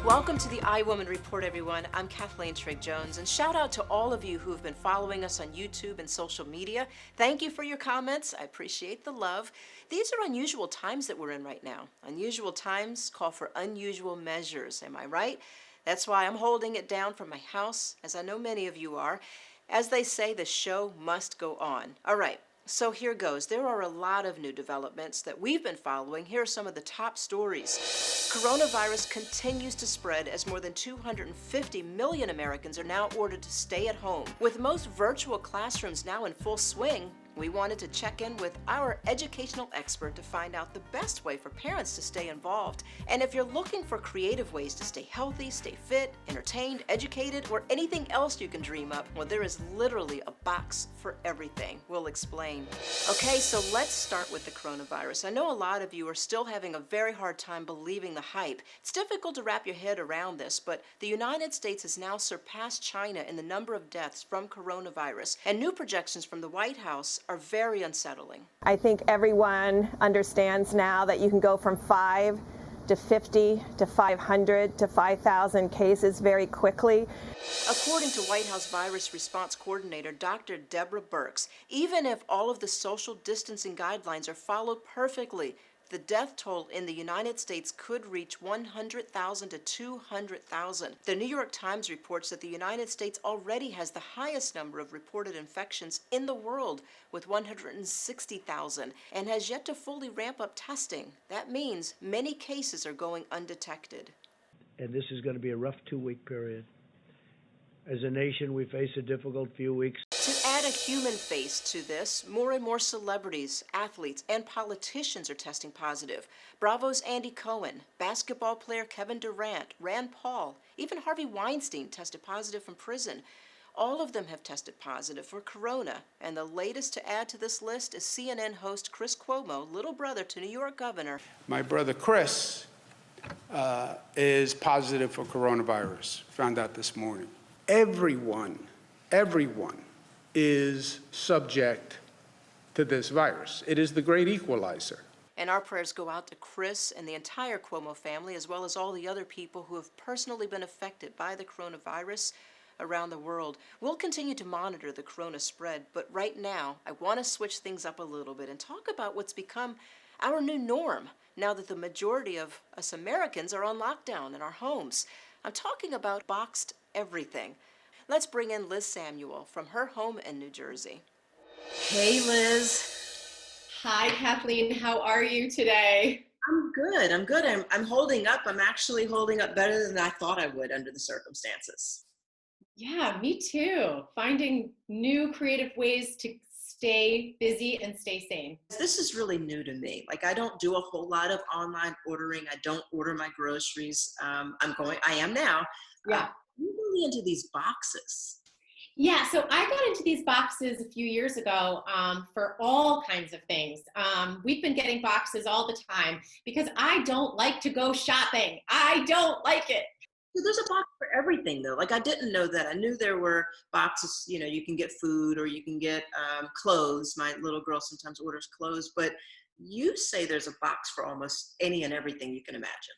Welcome to the iWoman Report, everyone. I'm Cathleen Trigg-Jones, and shout out to all of you who have been following us on YouTube and social media. Thank you for your comments. I appreciate the love. These are unusual times that we're in right now. Unusual times call for unusual measures, am I right? That's why I'm holding it down from my house, as I know many of you are. As they say, the show must go on. All right. So here goes. There are a lot of new developments that we've been following. Here are some of the top stories. Coronavirus continues to spread as more than 250 million Americans are now ordered to stay at home. With most virtual classrooms now in full swing, we wanted to check in with our educational expert to find out the best way for parents to stay involved. And if you're looking for creative ways to stay healthy, stay fit, entertained, educated, or anything else you can dream up, well, there is literally a box for everything. We'll explain. Okay, so let's start with the coronavirus. I know a lot of you are still having a very hard time believing the hype. It's difficult to wrap your head around this, but the United States has now surpassed China in the number of deaths from coronavirus, and new projections from the White House are very unsettling. I think everyone understands now that you can go from 5 to 50 to 500 to 5,000 cases very quickly. According to White House Virus Response Coordinator Dr. Deborah Birx, even if all of the social distancing guidelines are followed perfectly, the death toll in the United States could reach 100,000 to 200,000. The New York Times reports that the United States already has the highest number of reported infections in the world, with 160,000, and has yet to fully ramp up testing. That means many cases are going undetected. And this is going to be a rough 2-week period. As a nation, we face a difficult few weeks. To add a human face to this, more and more celebrities, athletes, and politicians are testing positive. Bravo's Andy Cohen, basketball player Kevin Durant, Rand Paul, even Harvey Weinstein tested positive from prison. All of them have tested positive for corona, and the latest to add to this list is CNN host Chris Cuomo, little brother to New York Governor. My brother Chris is positive for coronavirus, found out this morning. Everyone is subject to this virus. It is the great equalizer. And our prayers go out to Chris and the entire Cuomo family, as well as all the other people who have personally been affected by the coronavirus around the world. We'll continue to monitor the corona spread, but right now, I want to switch things up a little bit and talk about what's become our new norm now that the majority of us Americans are on lockdown in our homes. I'm talking about boxed everything. Let's bring in Liz Samuel from her home in New Jersey. Hey, Liz. Hi, Kathleen. How are you today? I'm good. I'm holding up. I'm actually holding up better than I thought I would under the circumstances. Yeah, me too. Finding new creative ways to stay busy and stay sane. This is really new to me. Like, I don't do a whole lot of online ordering. I don't order my groceries. I am now. Yeah. I'm really into these boxes. Yeah, so I got into these boxes a few years ago for all kinds of things. We've been getting boxes all the time because I don't like to go shopping. I don't like it. There's a box for everything, though. Like, I didn't know that. I knew there were boxes, you can get food or you can get clothes. My little girl sometimes orders clothes, but you say there's a box for almost any and everything you can imagine.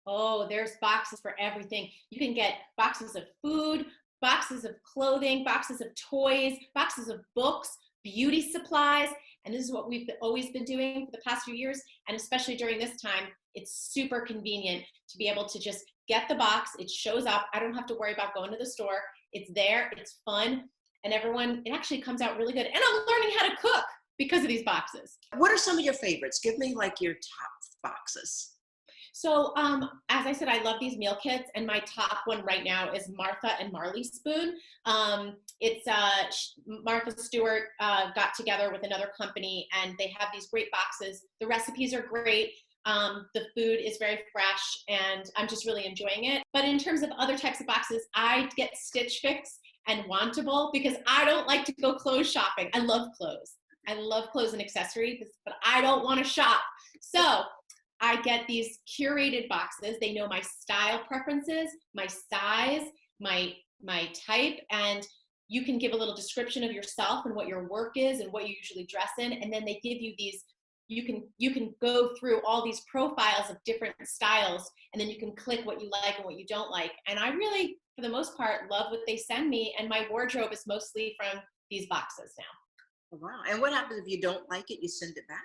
Oh, there's boxes for everything. You can get boxes of food, boxes of clothing, boxes of toys, boxes of books, beauty supplies. And this is what we've always been doing for the past few years. And especially during this time, it's super convenient to be able to just get the box. It shows up. I don't have to worry about going to the store. It's there. It's fun. And it actually comes out really good. And I'm learning how to cook because of these boxes. What are some of your favorites? Give me like your top boxes. So as I said, I love these meal kits, and my top one right now is Martha and Marley Spoon. It's Martha Stewart got together with another company, and they have these great boxes. The recipes are great. The food is very fresh, and I'm just really enjoying it. But in terms of other types of boxes, I get Stitch Fix and Wantable because I don't like to go clothes shopping. I love clothes. I love clothes and accessories, but I don't want to shop. So I get these curated boxes. They know my style preferences, my size, my type, and you can give a little description of yourself and what your work is and what you usually dress in. And then they give you these you can go through all these profiles of different styles, and then you can click what you like and what you don't like. And I really, for the most part, love what they send me, and my wardrobe is mostly from these boxes now. Wow. And what happens if you don't like it? You send it back?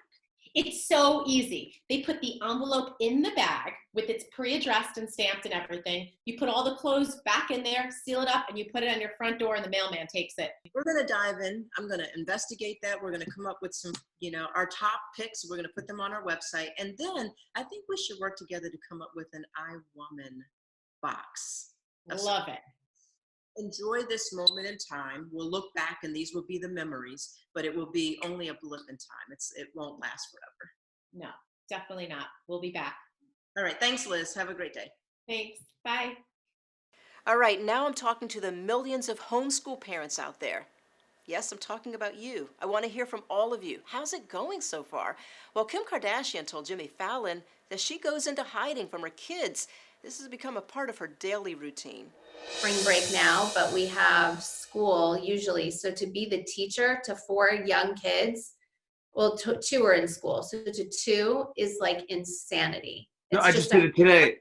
It's so easy. They put the envelope in the bag with its pre-addressed and stamped and everything. You put all the clothes back in there, seal it up, and you put it on your front door, and the mailman takes it. We're going to dive in. I'm going to investigate that. We're going to come up with some, our top picks. We're going to put them on our website. And then I think we should work together to come up with an iWoman box. Love it. Enjoy this moment in time. We'll look back and these will be the memories, but it will be only a blip in time. It won't last forever. No, definitely not. We'll be back. All right. Thanks, Liz. Have a great day. Thanks. Bye. All right. Now I'm talking to the millions of homeschool parents out there. Yes, I'm talking about you. I want to hear from all of you. How's it going so far? Well, Kim Kardashian told Jimmy Fallon that she goes into hiding from her kids. This has become a part of her daily routine. Spring break now, but we have school usually. So to be the teacher to 4 young kids, well, 2 are in school. So to 2 is like insanity. No, I just did it today.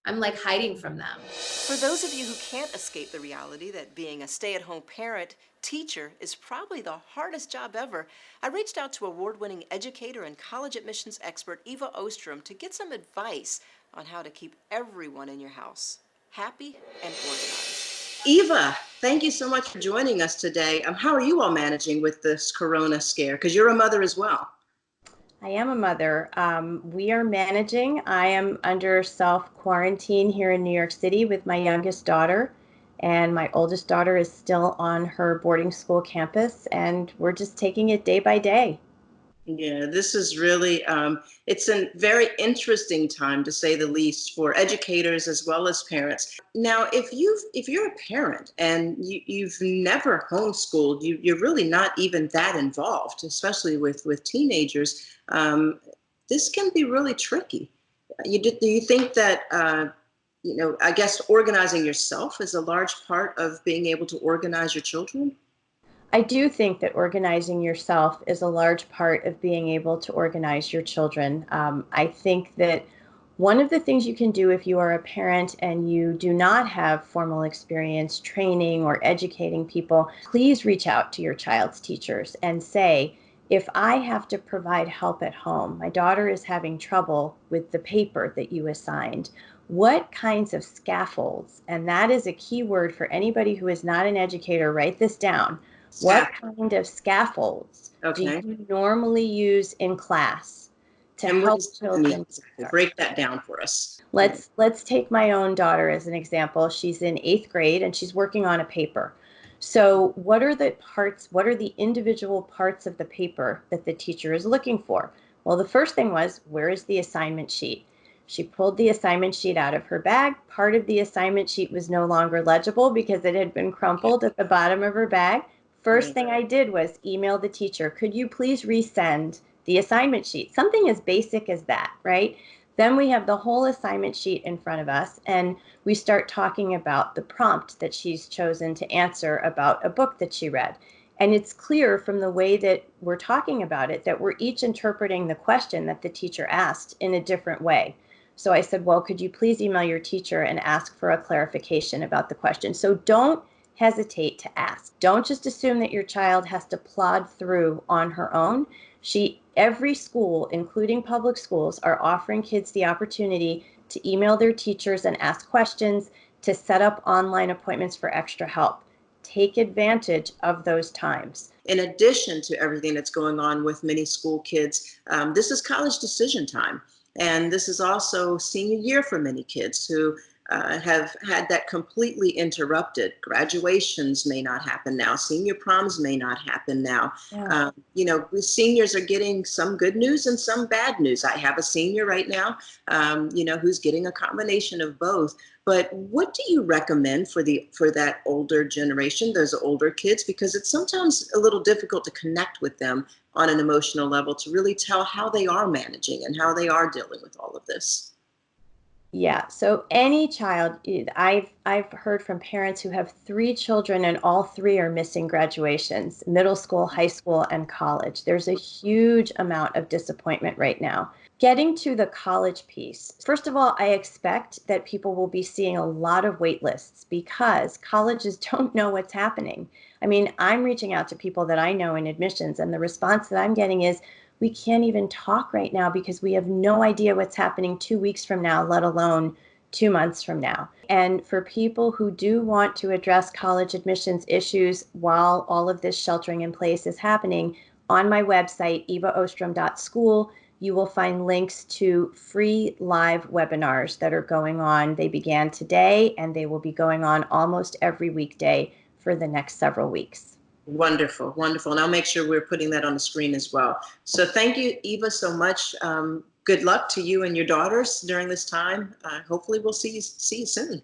I'm like hiding from them. For those of you who can't escape the reality that being a stay-at-home parent, teacher is probably the hardest job ever, I reached out to award-winning educator and college admissions expert Eva Ostrom to get some advice on how to keep everyone in your house happy and organized. Eva, thank you so much for joining us today. How are you all managing with this corona scare? Because you're a mother as well. I am a mother. We are managing. I am under self-quarantine here in New York City with my youngest daughter, and my oldest daughter is still on her boarding school campus, and we're just taking it day by day. Yeah, this is really, it's a very interesting time, to say the least, for educators as well as parents. Now, if you're a parent and you've never homeschooled, you're really not even that involved, especially with teenagers. This can be really tricky. Do you think that, I guess organizing yourself is a large part of being able to organize your children? I do think that organizing yourself is a large part of being able to organize your children. I think that one of the things you can do if you are a parent and you do not have formal experience training or educating people, please reach out to your child's teachers and say, if I have to provide help at home, my daughter is having trouble with the paper that you assigned, what kinds of scaffolds, and that is a key word for anybody who is not an educator, write this down. What kind of scaffolds do you normally use in class to help children? Break that down for us. Let's take my own daughter as an example. She's in 8th grade and she's working on a paper. So what are the individual parts of the paper that the teacher is looking for? Well, the first thing was, where is the assignment sheet? She pulled the assignment sheet out of her bag. Part of the assignment sheet was no longer legible because it had been crumpled at the bottom of her bag. First thing I did was email the teacher, could you please resend the assignment sheet? Something as basic as that, right? Then we have the whole assignment sheet in front of us, and we start talking about the prompt that she's chosen to answer about a book that she read. And it's clear from the way that we're talking about it that we're each interpreting the question that the teacher asked in a different way. So I said, well, could you please email your teacher and ask for a clarification about the question? So don't hesitate to ask. Don't just assume that your child has to plod through on her own. Every school, including public schools, are offering kids the opportunity to email their teachers and ask questions, to set up online appointments for extra help. Take advantage of those times. In addition to everything that's going on with many school kids, this is college decision time. And this is also senior year for many kids who have had that completely interrupted. Graduations may not happen now. Senior proms may not happen now. Yeah. Seniors are getting some good news and some bad news. I have a senior right now, who's getting a combination of both. But what do you recommend for that older generation, those older kids? Because it's sometimes a little difficult to connect with them on an emotional level to really tell how they are managing and how they are dealing with all of this. Yeah, so any child, I've heard from parents who have 3 children and all 3 are missing graduations, middle school, high school, and college. There's a huge amount of disappointment right now. Getting to the college piece, first of all, I expect that people will be seeing a lot of wait lists because colleges don't know what's happening. I mean, I'm reaching out to people that I know in admissions, and the response that I'm getting is, we can't even talk right now because we have no idea what's happening 2 weeks from now, let alone 2 months from now. And for people who do want to address college admissions issues while all of this sheltering in place is happening, on my website, evaostrom.school, you will find links to free live webinars that are going on. They began today and they will be going on almost every weekday for the next several weeks. Wonderful, wonderful. And I'll make sure we're putting that on the screen as well. So thank you, Eva, so much. Good luck to you and your daughters during this time. Hopefully we'll see you soon.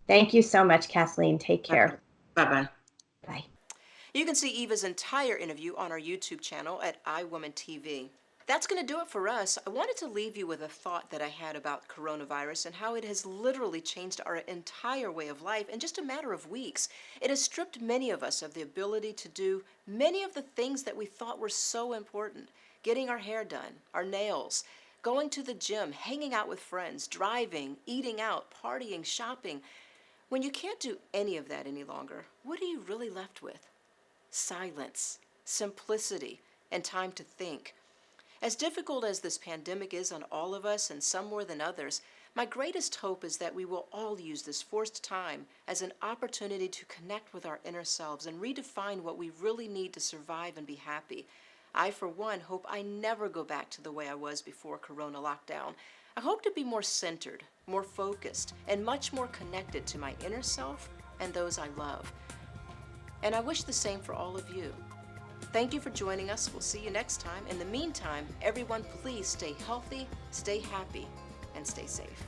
Thank you so much, Kathleen. Take care. Bye-bye. Bye. You can see Eva's entire interview on our YouTube channel at iWomanTV. That's going to do it for us. I wanted to leave you with a thought that I had about coronavirus and how it has literally changed our entire way of life in just a matter of weeks. It has stripped many of us of the ability to do many of the things that we thought were so important. Getting our hair done, our nails, going to the gym, hanging out with friends, driving, eating out, partying, shopping. When you can't do any of that any longer, what are you really left with? Silence, simplicity, and time to think. As difficult as this pandemic is on all of us, and some more than others, my greatest hope is that we will all use this forced time as an opportunity to connect with our inner selves and redefine what we really need to survive and be happy. I, for one, hope I never go back to the way I was before Corona lockdown. I hope to be more centered, more focused, and much more connected to my inner self and those I love. And I wish the same for all of you. Thank you for joining us. We'll see you next time. In the meantime, everyone, please stay healthy, stay happy, and stay safe.